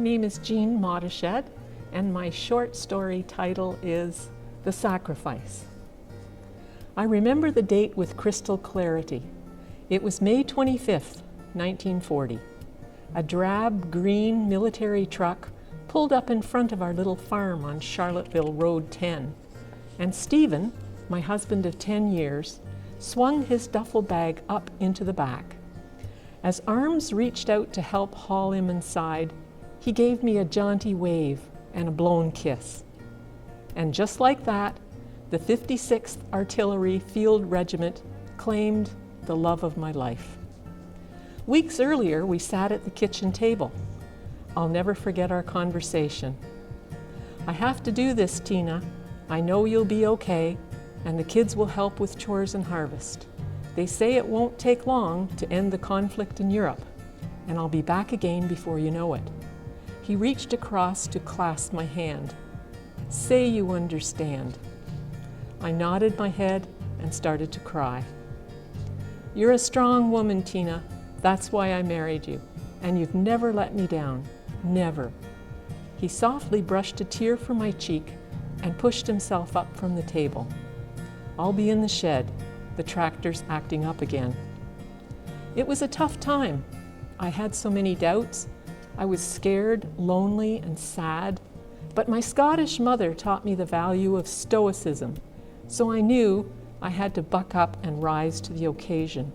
name is Jean Modichet, and my short story title is The Sacrifice. I remember the date with crystal clarity. It was May 25th, 1940. A drab green military truck pulled up in front of our little farm on Charlottesville Road 10, and Stephen, my husband of 10 years, swung his duffel bag up into the back. As arms reached out to help haul him inside, he gave me a jaunty wave and a blown kiss. And just like that, the 56th Artillery Field Regiment claimed the love of my life. Weeks earlier, we sat at the kitchen table. I'll never forget our conversation. "I have to do this, Tina. I know you'll be okay, and the kids will help with chores and harvest. They say it won't take long to end the conflict in Europe, and I'll be back again before you know it." He reached across to clasp my hand. "Say you understand." I nodded my head and started to cry. "You're a strong woman, Tina. That's why I married you, and you've never let me down. Never." He softly brushed a tear from my cheek and pushed himself up from the table. "I'll be in the shed. The tractor's acting up again." It was a tough time. I had so many doubts. I was scared, lonely, and sad. But my Scottish mother taught me the value of stoicism, so I knew I had to buck up and rise to the occasion.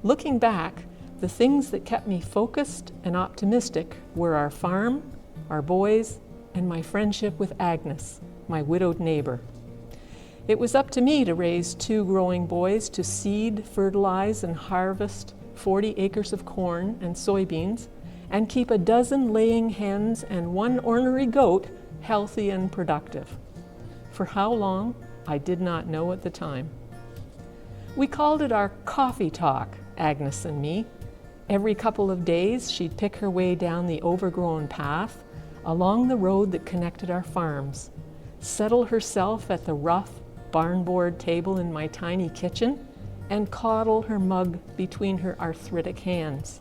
Looking back, the things that kept me focused and optimistic were our farm, our boys, and my friendship with Agnes, my widowed neighbor. It was up to me to raise 2 growing boys to seed, fertilize, and harvest 40 acres of corn and soybeans, and keep a dozen laying hens and 1 ornery goat healthy and productive. For how long, I did not know at the time. We called it our coffee talk, Agnes and me. Every couple of days, she'd pick her way down the overgrown path along the road that connected our farms, settle herself at the rough barnboard table in my tiny kitchen, and coddle her mug between her arthritic hands.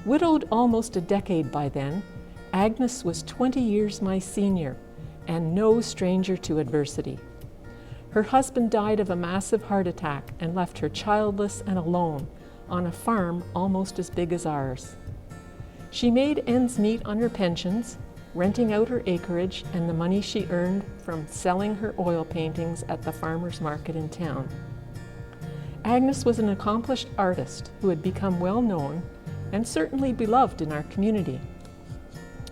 Widowed almost a decade by then, Agnes was 20 years my senior and no stranger to adversity. Her husband died of a massive heart attack and left her childless and alone on a farm almost as big as ours. She made ends meet on her pensions, renting out her acreage and the money she earned from selling her oil paintings at the farmer's market in town. Agnes was an accomplished artist who had become well known and certainly beloved in our community.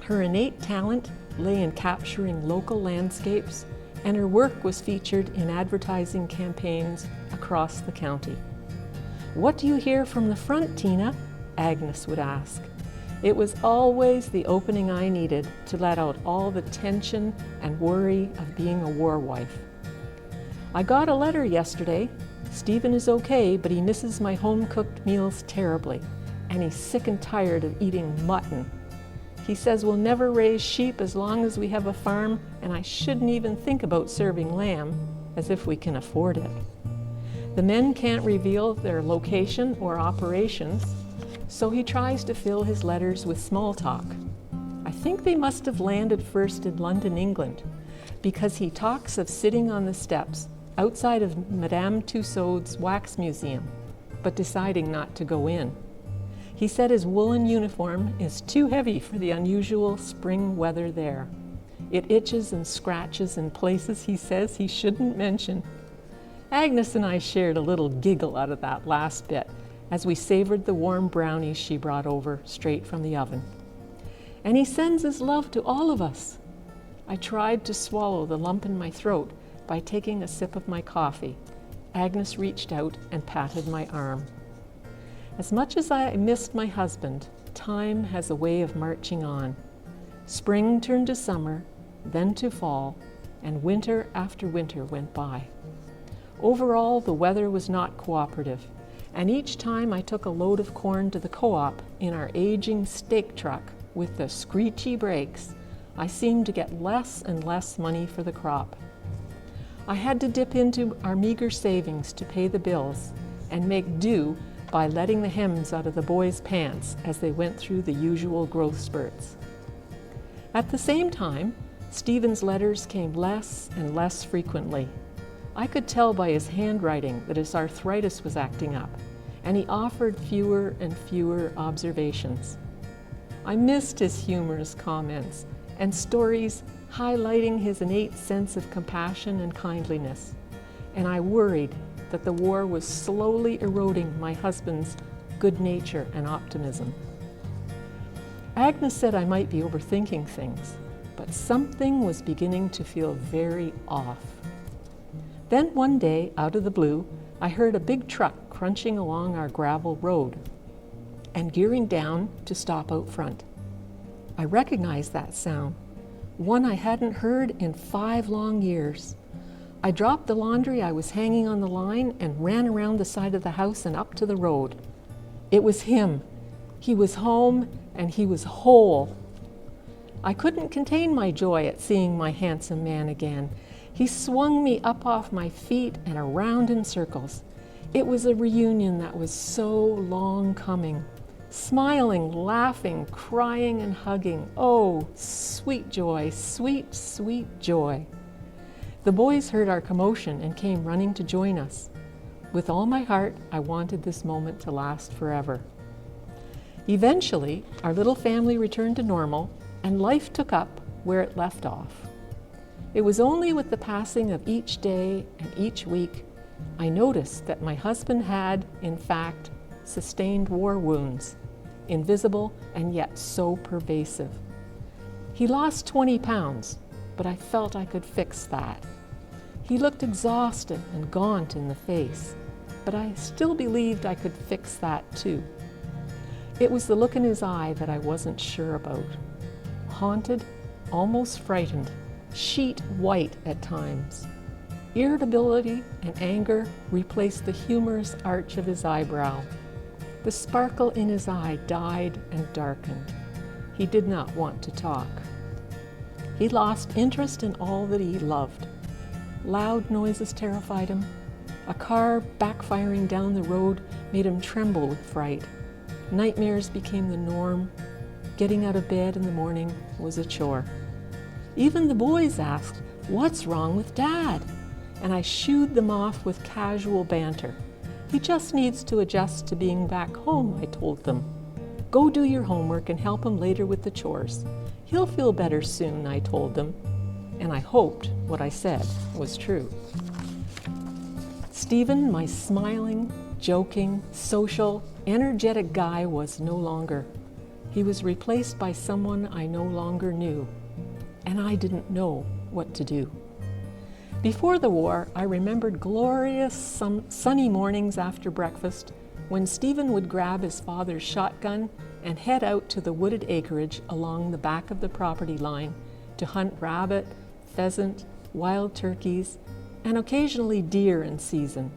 Her innate talent lay in capturing local landscapes, and her work was featured in advertising campaigns across the county. "What do you hear from the front, Tina?" Agnes would ask. It was always the opening I needed to let out all the tension and worry of being a war wife. "I got a letter yesterday. Stephen is okay, but he misses my home-cooked meals terribly, and he's sick and tired of eating mutton. He says we'll never raise sheep as long as we have a farm, and I shouldn't even think about serving lamb, as if we can afford it. The men can't reveal their location or operations, so he tries to fill his letters with small talk. I think they must have landed first in London, England, because he talks of sitting on the steps outside of Madame Tussauds wax museum, but deciding not to go in. He said his woolen uniform is too heavy for the unusual spring weather there. It itches and scratches in places he says he shouldn't mention." Agnes and I shared a little giggle out of that last bit as we savored the warm brownies she brought over straight from the oven. "And he sends his love to all of us." I tried to swallow the lump in my throat by taking a sip of my coffee. Agnes reached out and patted my arm. As much as I missed my husband, time has a way of marching on. Spring turned to summer, then to fall, and winter after winter went by. Overall, the weather was not cooperative, and each time I took a load of corn to the co-op in our aging stake truck with the screechy brakes, I seemed to get less and less money for the crop. I had to dip into our meager savings to pay the bills and make do by letting the hems out of the boys' pants as they went through the usual growth spurts. At the same time, Stephen's letters came less and less frequently. I could tell by his handwriting that his arthritis was acting up, and he offered fewer and fewer observations. I missed his humorous comments and stories highlighting his innate sense of compassion and kindliness, and I worried that the war was slowly eroding my husband's good nature and optimism. Agnes said I might be overthinking things, but something was beginning to feel very off. Then one day, out of the blue, I heard a big truck crunching along our gravel road and gearing down to stop out front. I recognized that sound, one I hadn't heard in 5 long years. I dropped the laundry I was hanging on the line and ran around the side of the house and up to the road. It was him. He was home and he was whole. I couldn't contain my joy at seeing my handsome man again. He swung me up off my feet and around in circles. It was a reunion that was so long coming. Smiling, laughing, crying, and hugging. Oh, sweet joy, sweet, sweet joy. The boys heard our commotion and came running to join us. With all my heart, I wanted this moment to last forever. Eventually, our little family returned to normal, and life took up where it left off. It was only with the passing of each day and each week I noticed that my husband had, in fact, sustained war wounds, invisible and yet so pervasive. He lost 20 pounds, but I felt I could fix that. He looked exhausted and gaunt in the face, but I still believed I could fix that too. It was the look in his eye that I wasn't sure about. Haunted, almost frightened, sheet white at times. Irritability and anger replaced the humorous arch of his eyebrow. The sparkle in his eye died and darkened. He did not want to talk. He lost interest in all that he loved. Loud noises terrified him. A car backfiring down the road made him tremble with fright. Nightmares became the norm. Getting out of bed in the morning was a chore. Even the boys asked, "What's wrong with Dad?" And I shooed them off with casual banter. "He just needs to adjust to being back home," I told them. "Go do your homework and help him later with the chores. He'll feel better soon," I told them. And I hoped what I said was true. Stephen, my smiling, joking, social, energetic guy, was no longer. He was replaced by someone I no longer knew, and I didn't know what to do. Before the war, I remembered glorious sunny mornings after breakfast when Stephen would grab his father's shotgun and head out to the wooded acreage along the back of the property line to hunt rabbit, pheasant, wild turkeys, and occasionally deer in season.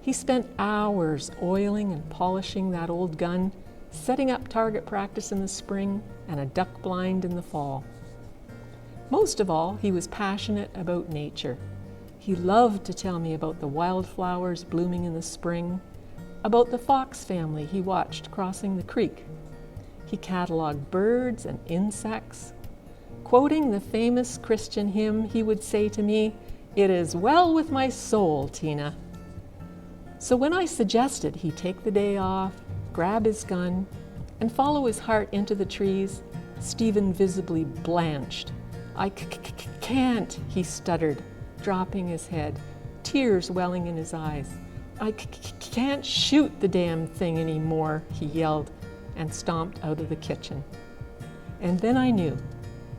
He spent hours oiling and polishing that old gun, setting up target practice in the spring and a duck blind in the fall. Most of all, he was passionate about nature. He loved to tell me about the wildflowers blooming in the spring, about the fox family he watched crossing the creek. He cataloged birds and insects. Quoting the famous Christian hymn, he would say to me, "It is well with my soul, Tina." So when I suggested he take the day off, grab his gun, and follow his heart into the trees, Stephen visibly blanched. "I can't," he stuttered, dropping his head, tears welling in his eyes. "I can't shoot the damn thing anymore," he yelled, and stomped out of the kitchen. And then I knew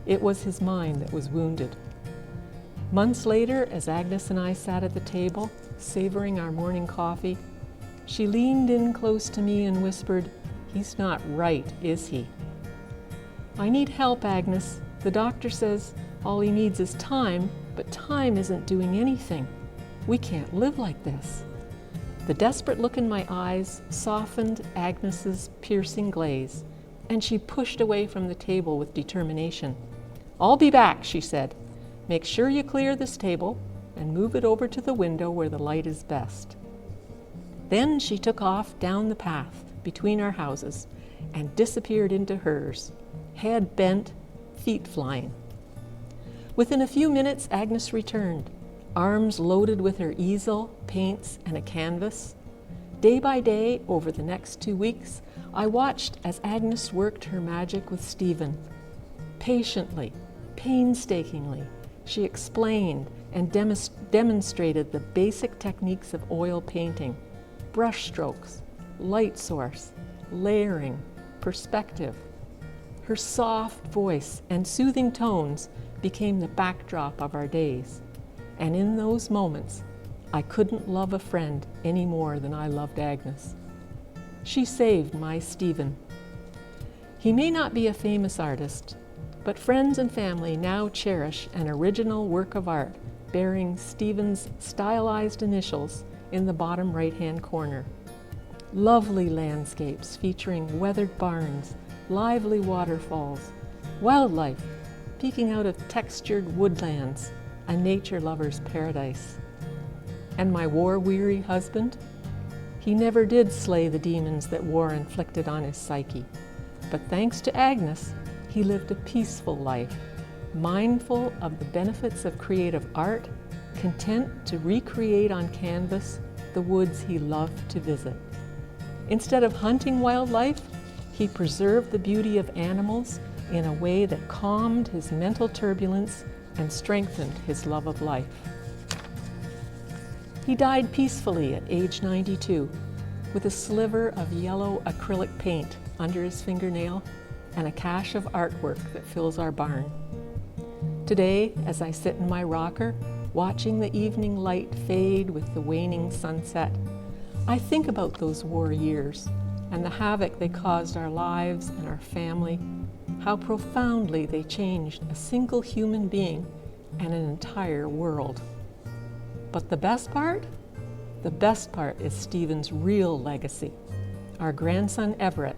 it was his mind that was wounded. Months later, as Agnes and I sat at the table, savoring our morning coffee, she leaned in close to me and whispered, "He's not right, is he?" "I need help, Agnes. The doctor says all he needs is time, but time isn't doing anything. We can't live like this." The desperate look in my eyes softened Agnes's piercing glaze, and she pushed away from the table with determination. "I'll be back," she said. "Make sure you clear this table and move it over to the window where the light is best." Then she took off down the path between our houses and disappeared into hers, head bent, feet flying. Within a few minutes, Agnes returned, arms loaded with her easel, paints, and a canvas. Day by day, over the next 2 weeks, I watched as Agnes worked her magic with Stephen. Patiently, painstakingly, she explained and demonstrated the basic techniques of oil painting: brush strokes, light source, layering, perspective. Her soft voice and soothing tones became the backdrop of our days. And in those moments, I couldn't love a friend any more than I loved Agnes. She saved my Stephen. He may not be a famous artist, but friends and family now cherish an original work of art bearing Stephen's stylized initials in the bottom right-hand corner. Lovely landscapes featuring weathered barns, lively waterfalls, wildlife peeking out of textured woodlands, a nature lover's paradise. And my war-weary husband? He never did slay the demons that war inflicted on his psyche, but thanks to Agnes, he lived a peaceful life, mindful of the benefits of creative art, content to recreate on canvas the woods he loved to visit. Instead of hunting wildlife, he preserved the beauty of animals in a way that calmed his mental turbulence and strengthened his love of life. He died peacefully at age 92, with a sliver of yellow acrylic paint under his fingernail and a cache of artwork that fills our barn. Today, as I sit in my rocker, watching the evening light fade with the waning sunset, I think about those war years and the havoc they caused our lives and our family, how profoundly they changed a single human being and an entire world. But the best part? The best part is Stephen's real legacy. Our grandson Everett,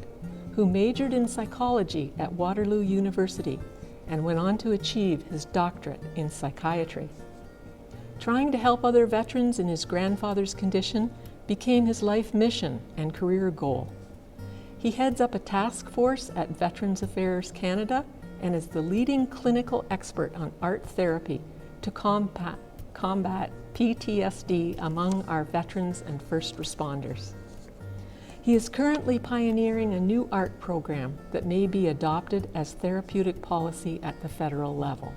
who majored in psychology at Waterloo University and went on to achieve his doctorate in psychiatry. Trying to help other veterans in his grandfather's condition became his life mission and career goal. He heads up a task force at Veterans Affairs Canada and is the leading clinical expert on art therapy to combat PTSD among our veterans and first responders. He is currently pioneering a new art program that may be adopted as therapeutic policy at the federal level.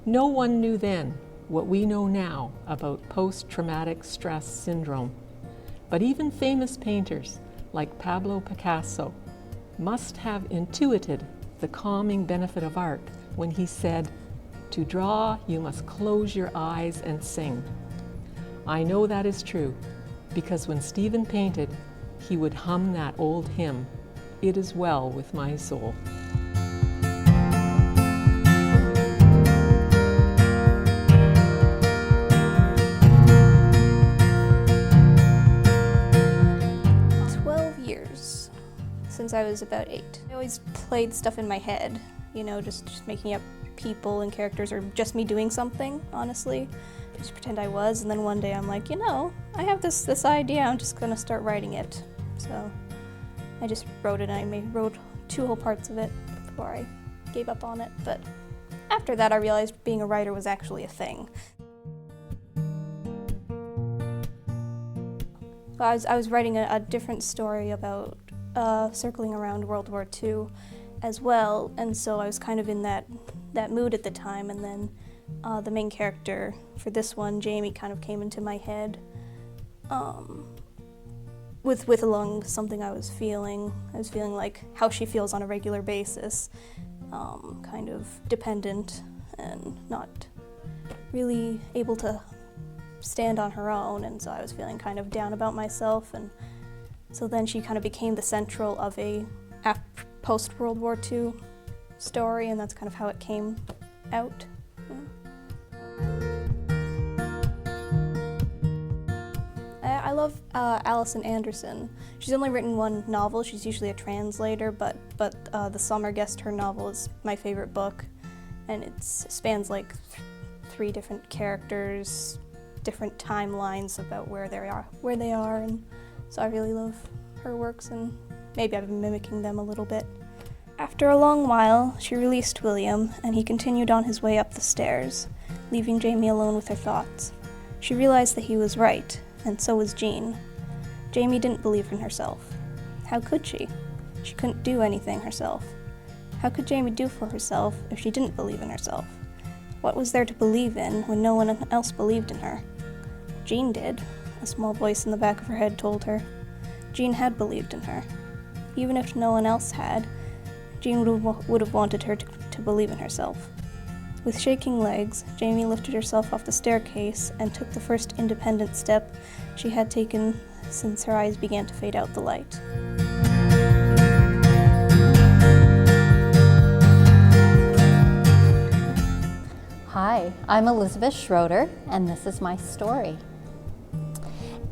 No one knew then what we know now about post-traumatic stress syndrome, but even famous painters like Pablo Picasso must have intuited the calming benefit of art when he said, "To draw, you must close your eyes and sing." I know that is true, because when Stephen painted, he would hum that old hymn, "It is well with my soul." Since I was about 8. I always played stuff in my head, you know, just making up people and characters, or just me doing something, honestly. Just pretend I was, and then one day I'm like, you know, I have this idea, I'm just gonna start writing it. So I just wrote it, and I wrote 2 whole parts of it before I gave up on it. But after that I realized being a writer was actually a thing. I was writing a different story about circling around World War II as well, and so I was kind of in that mood at the time, and then the main character for this one, Jamie, kind of came into my head with along something I was feeling. I was feeling like how she feels on a regular basis, kind of dependent and not really able to stand on her own, and so I was feeling kind of down about myself, and so then she kind of became the central of a post-World War II story, and that's kind of how it came out. I love Alison Anderson. She's only written 1 novel. She's usually a translator, but The Summer Guest, her novel, is my favorite book, and it spans like 3 different characters, different timelines about where they are, and so I really love her works, and maybe I've been mimicking them a little bit. After a long while, she released William, and he continued on his way up the stairs, leaving Jamie alone with her thoughts. She realized that he was right, and so was Jean. Jamie didn't believe in herself. How could she? She couldn't do anything herself. How could Jamie do for herself if she didn't believe in herself? What was there to believe in when no one else believed in her? Jean did, a small voice in the back of her head told her. Jean had believed in her. Even if no one else had, Jean would have wanted her to believe in herself. With shaking legs, Jamie lifted herself off the staircase and took the first independent step she had taken since her eyes began to fade out the light. Hi, I'm Elizabeth Schroeder, and this is my story.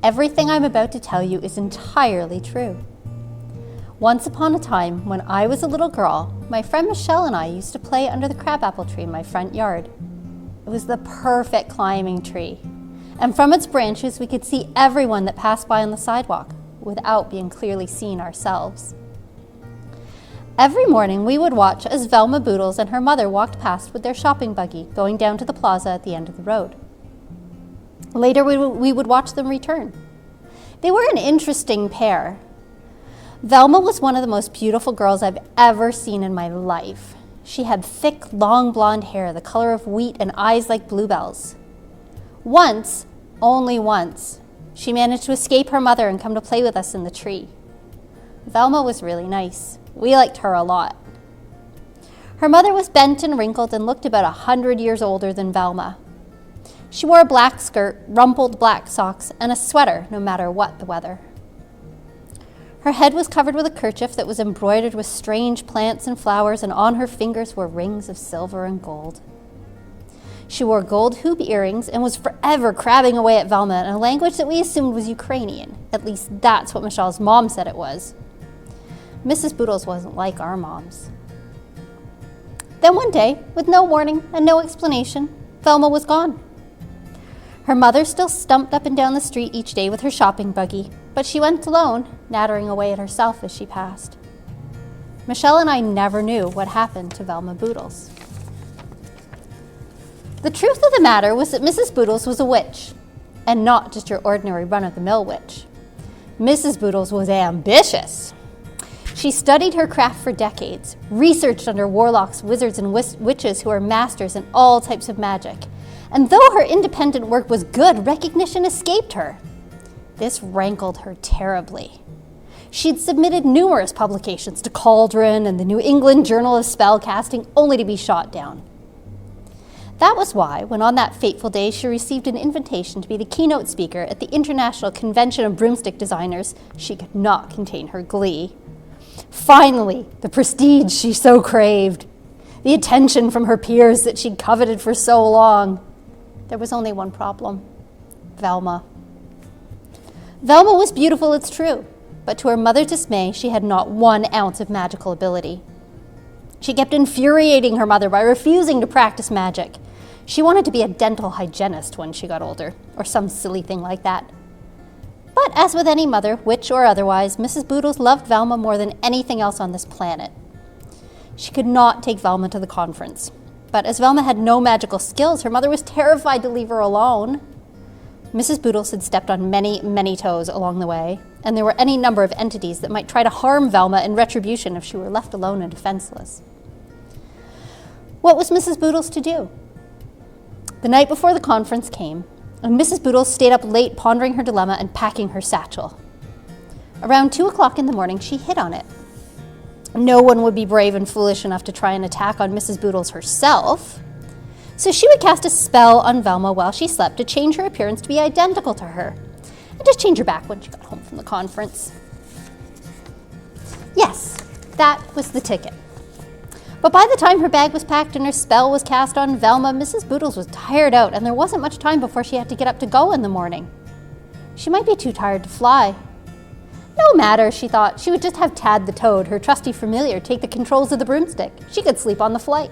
Everything I'm about to tell you is entirely true. Once upon a time, when I was a little girl, my friend Michelle and I used to play under the crabapple tree in my front yard. It was the perfect climbing tree, and from its branches we could see everyone that passed by on the sidewalk without being clearly seen ourselves. Every morning we would watch as Velma Boodles and her mother walked past with their shopping buggy going down to the plaza at the end of the road. Later we would watch them return. They were an interesting pair. Velma was one of the most beautiful girls I've ever seen in my life. She had thick, long blonde hair the color of wheat and eyes like bluebells. Once, only once, she managed to escape her mother and come to play with us in the tree. Velma was really nice. We liked her a lot. Her mother was bent and wrinkled and looked about 100 years older than Velma. She wore a black skirt, rumpled black socks, and a sweater no matter what the weather. Her head was covered with a kerchief that was embroidered with strange plants and flowers, and on her fingers were rings of silver and gold. She wore gold hoop earrings and was forever crabbing away at Velma in a language that we assumed was Ukrainian. At least that's what Michelle's mom said it was. Mrs. Boodles wasn't like our moms. Then one day, with no warning and no explanation, Velma was gone. Her mother still stumped up and down the street each day with her shopping buggy, but she went alone, nattering away at herself as she passed. Michelle and I never knew what happened to Velma Boodles. The truth of the matter was that Mrs. Boodles was a witch, and not just your ordinary run-of-the-mill witch. Mrs. Boodles was ambitious. She studied her craft for decades, researched under warlocks, wizards, and witches who are masters in all types of magic. And though her independent work was good, recognition escaped her. This rankled her terribly. She'd submitted numerous publications to Cauldron and the New England Journal of Spellcasting, only to be shot down. That was why, when on that fateful day she received an invitation to be the keynote speaker at the International Convention of Broomstick Designers, she could not contain her glee. Finally, the prestige she so craved, the attention from her peers that she'd coveted for so long. There was only one problem: Velma. Velma was beautiful, it's true, but to her mother's dismay, she had not 1 ounce of magical ability. She kept infuriating her mother by refusing to practice magic. She wanted to be a dental hygienist when she got older, or some silly thing like that. But as with any mother, witch or otherwise, Mrs. Boodles loved Velma more than anything else on this planet. She could not take Velma to the conference. But as Velma had no magical skills, her mother was terrified to leave her alone. Mrs. Boodles had stepped on many, many toes along the way, and there were any number of entities that might try to harm Velma in retribution if she were left alone and defenseless. What was Mrs. Boodles to do? The night before the conference came, and Mrs. Boodles stayed up late pondering her dilemma and packing her satchel. Around 2 o'clock in the morning, she hit on it. No one would be brave and foolish enough to try an attack on Mrs. Boodles herself, so she would cast a spell on Velma while she slept to change her appearance to be identical to her, and just change her back when she got home from the conference. Yes, that was the ticket. But by the time her bag was packed and her spell was cast on Velma, Mrs. Boodles was tired out, and there wasn't much time before she had to get up to go in the morning. She might be too tired to fly. No matter, she thought. She would just have Tad the Toad, her trusty familiar, take the controls of the broomstick. She could sleep on the flight.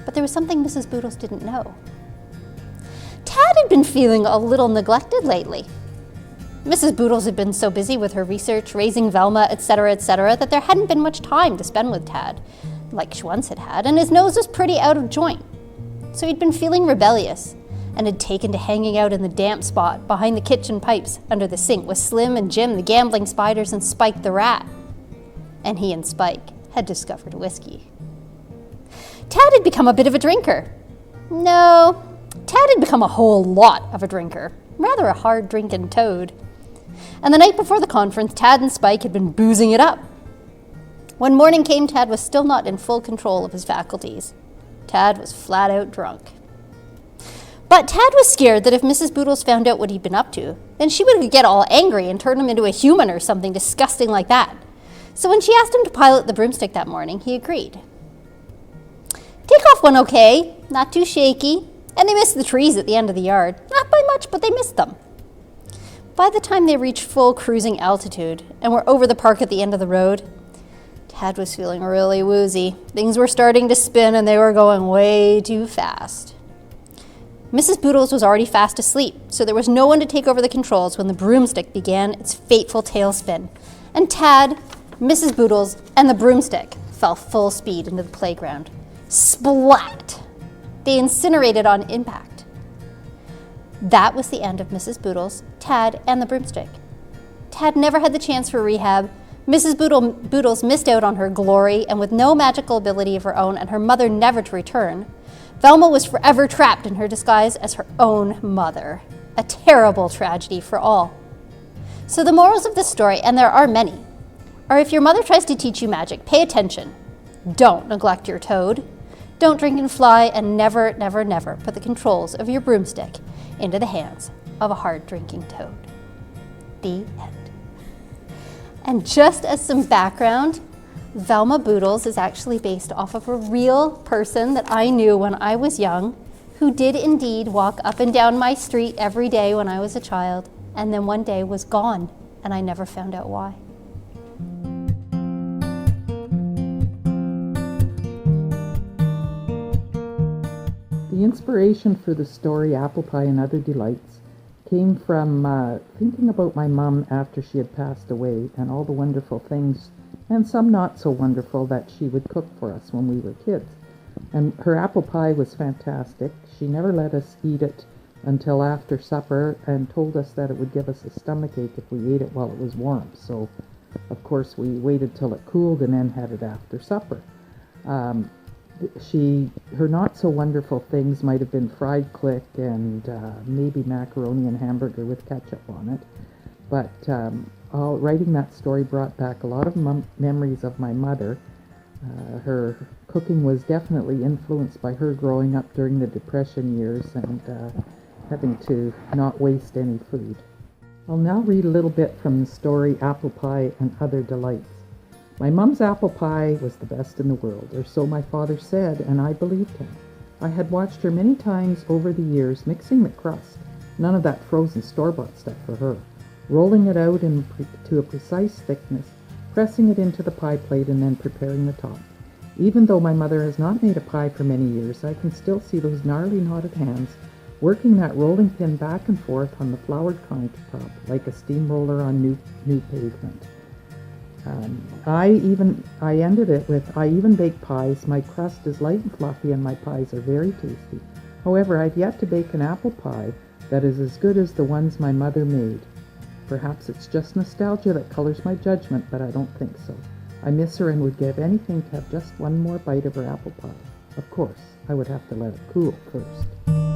But there was something Mrs. Boodles didn't know. Tad had been feeling a little neglected lately. Mrs. Boodles had been so busy with her research, raising Velma, etc., that there hadn't been much time to spend with Tad, like she once had had, and his nose was pretty out of joint. So he'd been feeling rebellious and had taken to hanging out in the damp spot behind the kitchen pipes under the sink with Slim and Jim, the gambling spiders, and Spike the rat. And he and Spike had discovered whiskey. Tad had become a bit of a drinker. No, Tad had become a whole lot of a drinker, rather a hard-drinking toad. And the night before the conference, Tad and Spike had been boozing it up. When morning came, Tad was still not in full control of his faculties. Tad was flat out drunk. But Tad was scared that if Mrs. Boodles found out what he'd been up to, then she would get all angry and turn him into a human or something disgusting like that. So when she asked him to pilot the broomstick that morning, he agreed. Takeoff went okay, not too shaky, and they missed the trees at the end of the yard. Not by much, but they missed them. By the time they reached full cruising altitude and were over the park at the end of the road, Tad was feeling really woozy. Things were starting to spin and they were going way too fast. Mrs. Boodles was already fast asleep, so there was no one to take over the controls when the broomstick began its fateful tailspin. And Tad, Mrs. Boodles, and the broomstick fell full speed into the playground. Splat! They incinerated on impact. That was the end of Mrs. Boodles, Tad, and the broomstick. Tad never had the chance for rehab. Mrs. Boodles missed out on her glory, and with no magical ability of her own and her mother never to return, Velma was forever trapped in her disguise as her own mother. A terrible tragedy for all. So the morals of this story, and there are many, are if your mother tries to teach you magic, pay attention. Don't neglect your toad. Don't drink and fly, and never, never, never put the controls of your broomstick into the hands of a hard-drinking toad. The end. And just as some background, Velma Boodles is actually based off of a real person that I knew when I was young, who did indeed walk up and down my street every day when I was a child, and then one day was gone, and I never found out why. The inspiration for the story Apple Pie and Other Delights came from thinking about my mom after she had passed away and all the wonderful things, and some not so wonderful, that she would cook for us when we were kids. And her apple pie was fantastic. She never let us eat it until after supper and told us that it would give us a stomachache if we ate it while it was warm. So, of course, we waited till it cooled and then had it after supper. Her not so wonderful things might have been fried click and maybe macaroni and hamburger with ketchup on it. But writing that story brought back a lot of memories of my mother. Her cooking was definitely influenced by her growing up during the Depression years and having to not waste any food. I'll now read a little bit from the story Apple Pie and Other Delights. My mum's apple pie was the best in the world, or so my father said, and I believed him. I had watched her many times over the years mixing the crust, none of that frozen store-bought stuff for her, rolling it out to a precise thickness, pressing it into the pie plate, and then preparing the top. Even though my mother has not made a pie for many years, I can still see those gnarly knotted hands working that rolling pin back and forth on the floured countertop like a steamroller on new pavement. I ended it with, I even bake pies. My crust is light and fluffy and my pies are very tasty. However, I've yet to bake an apple pie that is as good as the ones my mother made. Perhaps it's just nostalgia that colors my judgment, but I don't think so. I miss her and would give anything to have just one more bite of her apple pie. Of course, I would have to let it cool first.